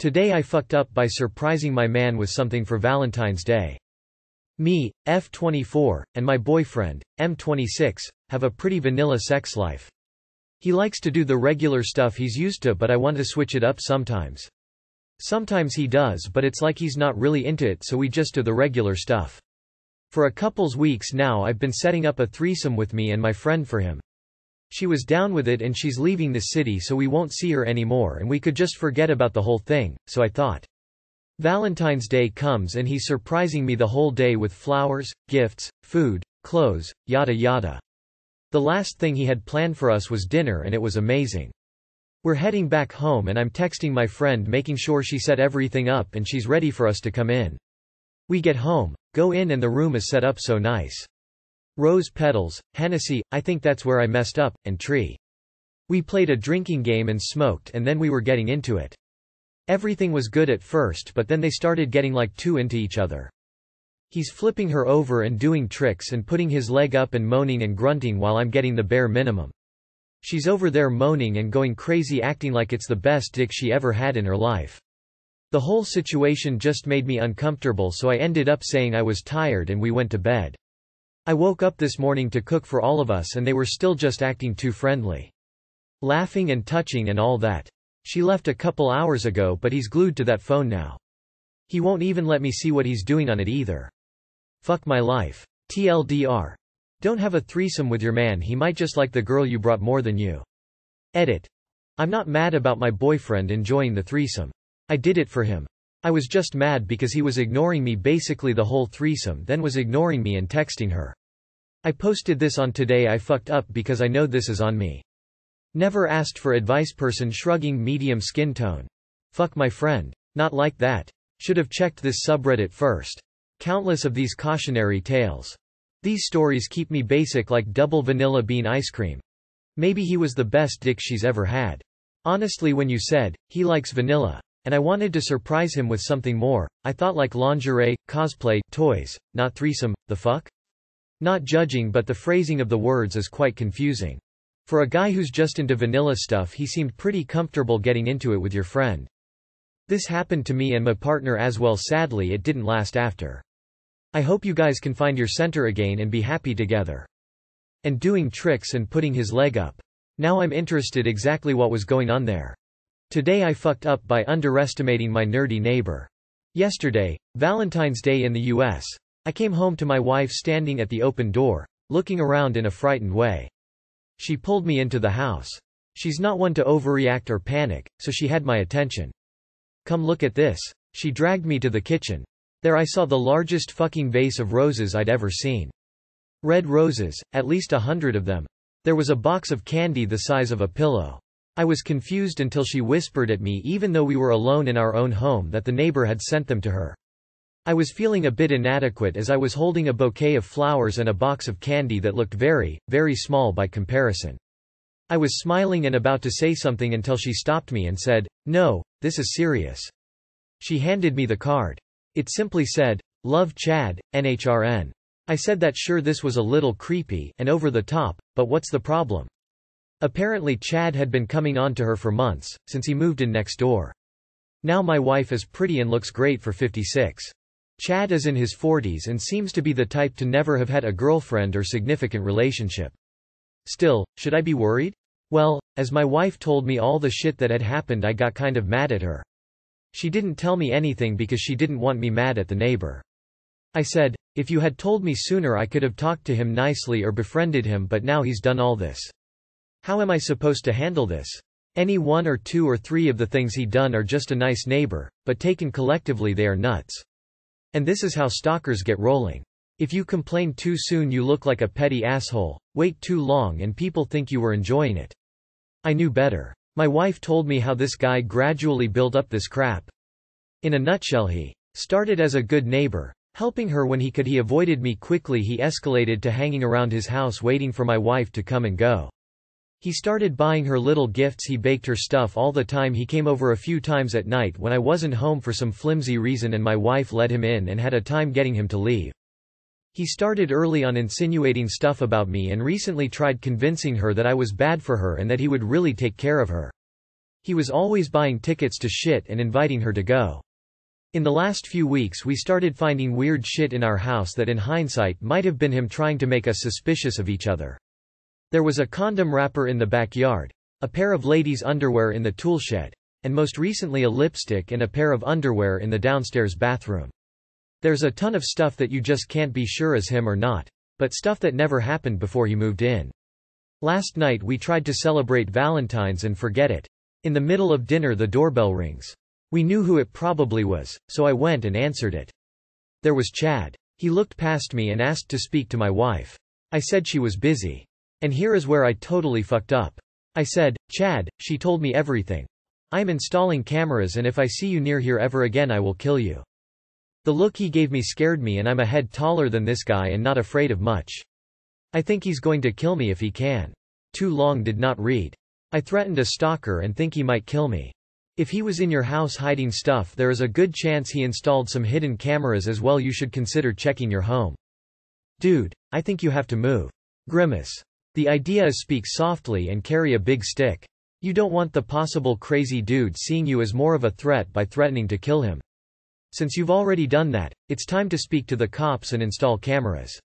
Today I fucked up by surprising my man with something for Valentine's Day. Me, F24, and my boyfriend, M26, have a pretty vanilla sex life. He likes to do the regular stuff he's used to, but I want to switch it up sometimes. Sometimes he does, but it's like he's not really into it, so we just do the regular stuff. For a couple's weeks now I've been setting up a threesome with me and my friend for him. She was down with it and she's leaving the city, so we won't see her anymore and we could just forget about the whole thing, so I thought. Valentine's Day comes and he's surprising me the whole day with flowers, gifts, food, clothes, yada yada. The last thing he had planned for us was dinner and it was amazing. We're heading back home and I'm texting my friend making sure she set everything up and she's ready for us to come in. We get home, go in and the room is set up so nice. Rose petals, Hennessy, I think that's where I messed up, and tree. We played a drinking game and smoked and then we were getting into it. Everything was good at first, but then they started getting like too into each other. He's flipping her over and doing tricks and putting his leg up and moaning and grunting while I'm getting the bare minimum. She's over there moaning and going crazy, acting like it's the best dick she ever had in her life. The whole situation just made me uncomfortable, so I ended up saying I was tired and we went to bed. I woke up this morning to cook for all of us and they were still just acting too friendly. Laughing and touching and all that. She left a couple hours ago, but he's glued to that phone now. He won't even let me see what he's doing on it either. Fuck my life. TLDR. Don't have a threesome with your man, he might just like the girl you brought more than you. Edit. I'm not mad about my boyfriend enjoying the threesome. I did it for him. I was just mad because he was ignoring me basically the whole threesome, then was ignoring me and texting her. I posted this on Today I Fucked Up because I know this is on me. Never asked for advice. Person shrugging, medium skin tone. Fuck my friend. Not like that. Should have checked this subreddit first. Countless of these cautionary tales. These stories keep me basic like double vanilla bean ice cream. Maybe he was the best dick she's ever had. Honestly, when you said, he likes vanilla, and I wanted to surprise him with something more, I thought like lingerie, cosplay, toys, not threesome, the fuck? Not judging, but the phrasing of the words is quite confusing. For a guy who's just into vanilla stuff, he seemed pretty comfortable getting into it with your friend. This happened to me and my partner as well. Sadly, it didn't last after. I hope you guys can find your center again and be happy together. And doing tricks and putting his leg up. Now I'm interested exactly what was going on there. Today I fucked up by underestimating my nerdy neighbor. Yesterday, Valentine's Day in the US, I came home to my wife standing at the open door, looking around in a frightened way. She pulled me into the house. She's not one to overreact or panic, so she had my attention. Come look at this. She dragged me to the kitchen. There I saw the largest fucking vase of roses I'd ever seen. Red roses, at least 100 of them. There was a box of candy the size of a pillow. I was confused until she whispered at me, even though we were alone in our own home, that the neighbor had sent them to her. I was feeling a bit inadequate as I was holding a bouquet of flowers and a box of candy that looked very, very small by comparison. I was smiling and about to say something until she stopped me and said, "No, this is serious." She handed me the card. It simply said, "Love Chad, NHRN." I said that sure, this was a little creepy and over the top, but what's the problem? Apparently Chad had been coming on to her for months, since he moved in next door. Now my wife is pretty and looks great for 56. Chad is in his 40s and seems to be the type to never have had a girlfriend or significant relationship. Still, should I be worried? Well, as my wife told me all the shit that had happened, I got kind of mad at her. She didn't tell me anything because she didn't want me mad at the neighbor. I said, if you had told me sooner I could have talked to him nicely or befriended him, but now he's done all this. How am I supposed to handle this? Any one or two or three of the things he'd done are just a nice neighbor, but taken collectively they are nuts. And this is how stalkers get rolling. If you complain too soon you look like a petty asshole, wait too long and people think you were enjoying it. I knew better. My wife told me how this guy gradually built up this crap. In a nutshell, he started as a good neighbor, helping her when he could. He avoided me quickly. He escalated to hanging around his house waiting for my wife to come and go. He started buying her little gifts. He baked her stuff all the time. He came over a few times at night when I wasn't home for some flimsy reason and my wife let him in and had a time getting him to leave. He started early on insinuating stuff about me and recently tried convincing her that I was bad for her and that he would really take care of her. He was always buying tickets to shit and inviting her to go. In the last few weeks we started finding weird shit in our house that in hindsight might have been him trying to make us suspicious of each other. There was a condom wrapper in the backyard, a pair of ladies' underwear in the toolshed, and most recently a lipstick and a pair of underwear in the downstairs bathroom. There's a ton of stuff that you just can't be sure is him or not, but stuff that never happened before he moved in. Last night we tried to celebrate Valentine's and forget it. In the middle of dinner the doorbell rings. We knew who it probably was, so I went and answered it. There was Chad. He looked past me and asked to speak to my wife. I said she was busy. And here is where I totally fucked up. I said, "Chad, she told me everything. I'm installing cameras and if I see you near here ever again I will kill you." The look he gave me scared me and I'm a head taller than this guy and not afraid of much. I think he's going to kill me if he can. Too long did not read. I threatened a stalker and think he might kill me. If he was in your house hiding stuff there is a good chance he installed some hidden cameras as well. You should consider checking your home. Dude, I think you have to move. Grimace. The idea is speak softly and carry a big stick. You don't want the possible crazy dude seeing you as more of a threat by threatening to kill him. Since you've already done that, it's time to speak to the cops and install cameras.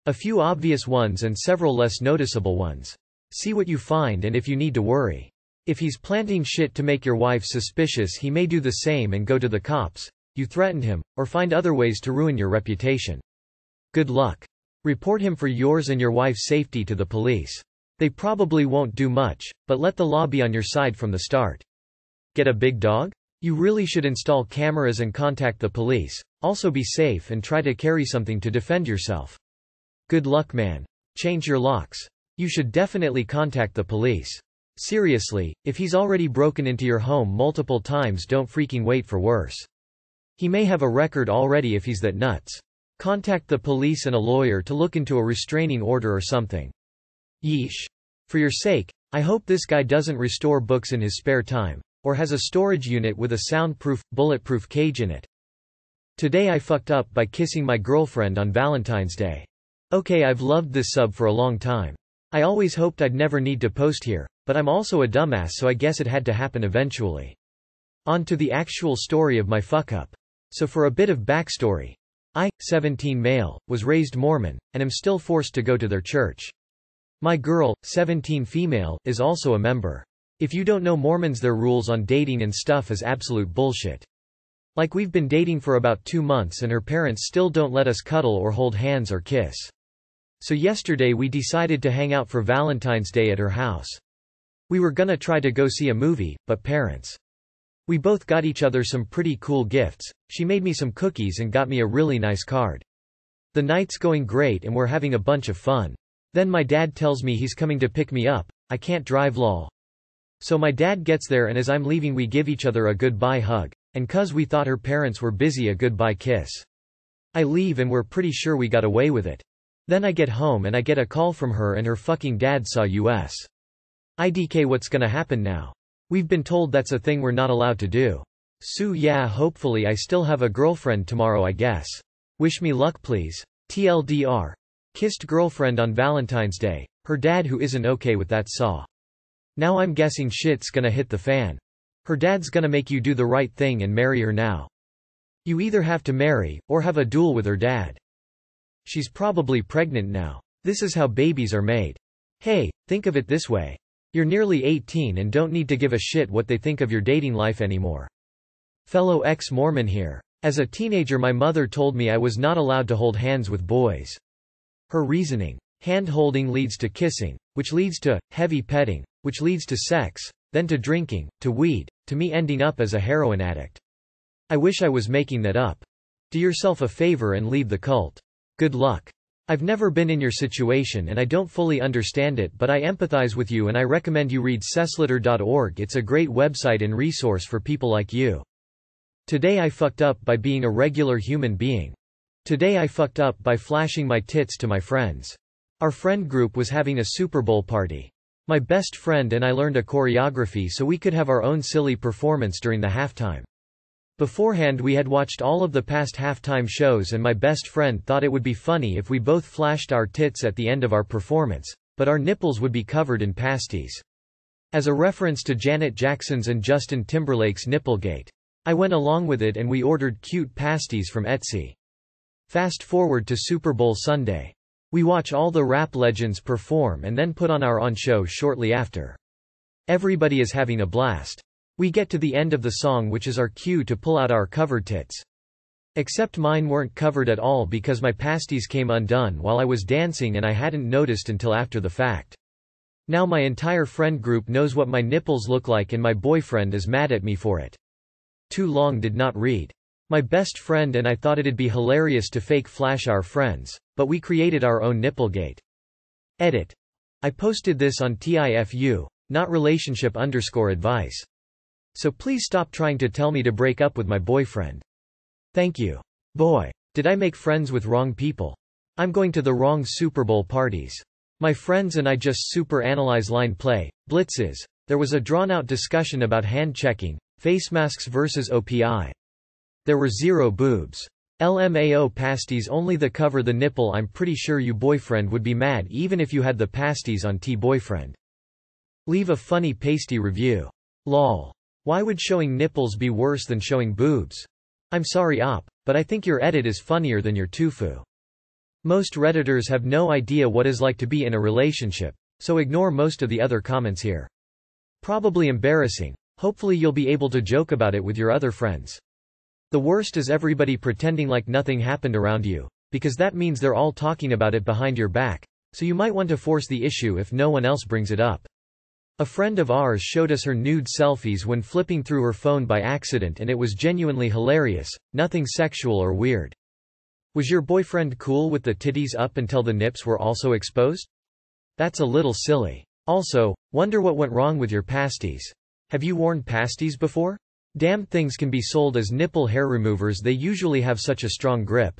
A few obvious ones and several less noticeable ones. See what you find and if you need to worry. If he's planting shit to make your wife suspicious he may do the same and go to the cops, you threatened him, or find other ways to ruin your reputation. Good luck. Report him for yours and your wife's safety to the police. They probably won't do much, but let the law be on your side from the start. Get a big dog? You really should install cameras and contact the police. Also be safe and try to carry something to defend yourself. Good luck, man. Change your locks. You should definitely contact the police. Seriously, if he's already broken into your home multiple times don't freaking wait for worse. He may have a record already if he's that nuts. Contact the police and a lawyer to look into a restraining order or something. Yeesh. For your sake, I hope this guy doesn't restore books in his spare time, or has a storage unit with a soundproof, bulletproof cage in it. Today I fucked up by kissing my girlfriend on Valentine's Day. Okay, I've loved this sub for a long time. I always hoped I'd never need to post here, but I'm also a dumbass so I guess it had to happen eventually. On to the actual story of my fuck-up. So for a bit of backstory. I, 17 male, was raised Mormon, and am still forced to go to their church. My girl, 17 female, is also a member. If you don't know Mormons, their rules on dating and stuff is absolute bullshit. Like we've been dating for about 2 months and her parents still don't let us cuddle or hold hands or kiss. So yesterday we decided to hang out for Valentine's Day at her house. We were gonna try to go see a movie, but parents. We both got each other some pretty cool gifts. She made me some cookies and got me a really nice card. The night's going great and we're having a bunch of fun. Then my dad tells me he's coming to pick me up. I can't drive lol. So my dad gets there and as I'm leaving we give each other a goodbye hug, and cuz we thought her parents were busy a goodbye kiss. I leave and we're pretty sure we got away with it. Then I get home and I get a call from her and her fucking dad saw us. IDK, what's gonna happen now? We've been told that's a thing we're not allowed to do. So yeah, hopefully I still have a girlfriend tomorrow I guess. Wish me luck please. TLDR. Kissed girlfriend on Valentine's Day. Her dad who isn't okay with that saw. Now I'm guessing shit's gonna hit the fan. Her dad's gonna make you do the right thing and marry her now. You either have to marry, or have a duel with her dad. She's probably pregnant now. This is how babies are made. Hey, think of it this way. You're nearly 18 and don't need to give a shit what they think of your dating life anymore. Fellow ex-Mormon here. As a teenager my mother told me I was not allowed to hold hands with boys. Her reasoning. Hand-holding leads to kissing, which leads to heavy petting, which leads to sex, then to drinking, to weed, to me ending up as a heroin addict. I wish I was making that up. Do yourself a favor and leave the cult. Good luck. I've never been in your situation and I don't fully understand it, but I empathize with you and I recommend you read cesslitter.org. It's a great website and resource for people like you. Today I fucked up by being a regular human being. Today I fucked up by flashing my tits to my friends. Our friend group was having a Super Bowl party. My best friend and I learned a choreography so we could have our own silly performance during the halftime. Beforehand we had watched all of the past halftime shows and my best friend thought it would be funny if we both flashed our tits at the end of our performance, but our nipples would be covered in pasties. as a reference to Janet Jackson's and Justin Timberlake's Nipplegate. I went along with it and we ordered cute pasties from Etsy. Fast forward to Super Bowl Sunday. We watch all the rap legends perform and then put on our own show shortly after. Everybody is having a blast. We get to the end of the song, which is our cue to pull out our covered tits. Except mine weren't covered at all because my pasties came undone while I was dancing and I hadn't noticed until after the fact. Now my entire friend group knows what my nipples look like and my boyfriend is mad at me for it. Too long did not read. My best friend and I thought it'd be hilarious to fake flash our friends, but we created our own Nipplegate. Edit. I posted this on TIFU, not relationship_advice. So please stop trying to tell me to break up with my boyfriend. Thank you. Boy, did I make friends with wrong people. I'm going to the wrong Super Bowl parties. My friends and I just super analyze line play, blitzes. There was a drawn-out discussion about hand checking, face masks versus OPI. There were zero boobs. LMAO pasties only the cover the nipple. I'm pretty sure you boyfriend would be mad even if you had the pasties on boyfriend. Leave a funny pasty review. Lol. Why would showing nipples be worse than showing boobs? I'm sorry op, but I think your edit is funnier than your TIFU. Most Redditors have no idea what it's like to be in a relationship, so ignore most of the other comments here. Probably embarrassing. Hopefully you'll be able to joke about it with your other friends. The worst is everybody pretending like nothing happened around you, because that means they're all talking about it behind your back, so you might want to force the issue if no one else brings it up. A friend of ours showed us her nude selfies when flipping through her phone by accident and it was genuinely hilarious, nothing sexual or weird. Was your boyfriend cool with the titties up until the nips were also exposed? That's a little silly. Also, wonder what went wrong with your pasties. Have you worn pasties before? Damn things can be sold as nipple hair removers. They usually have such a strong grip.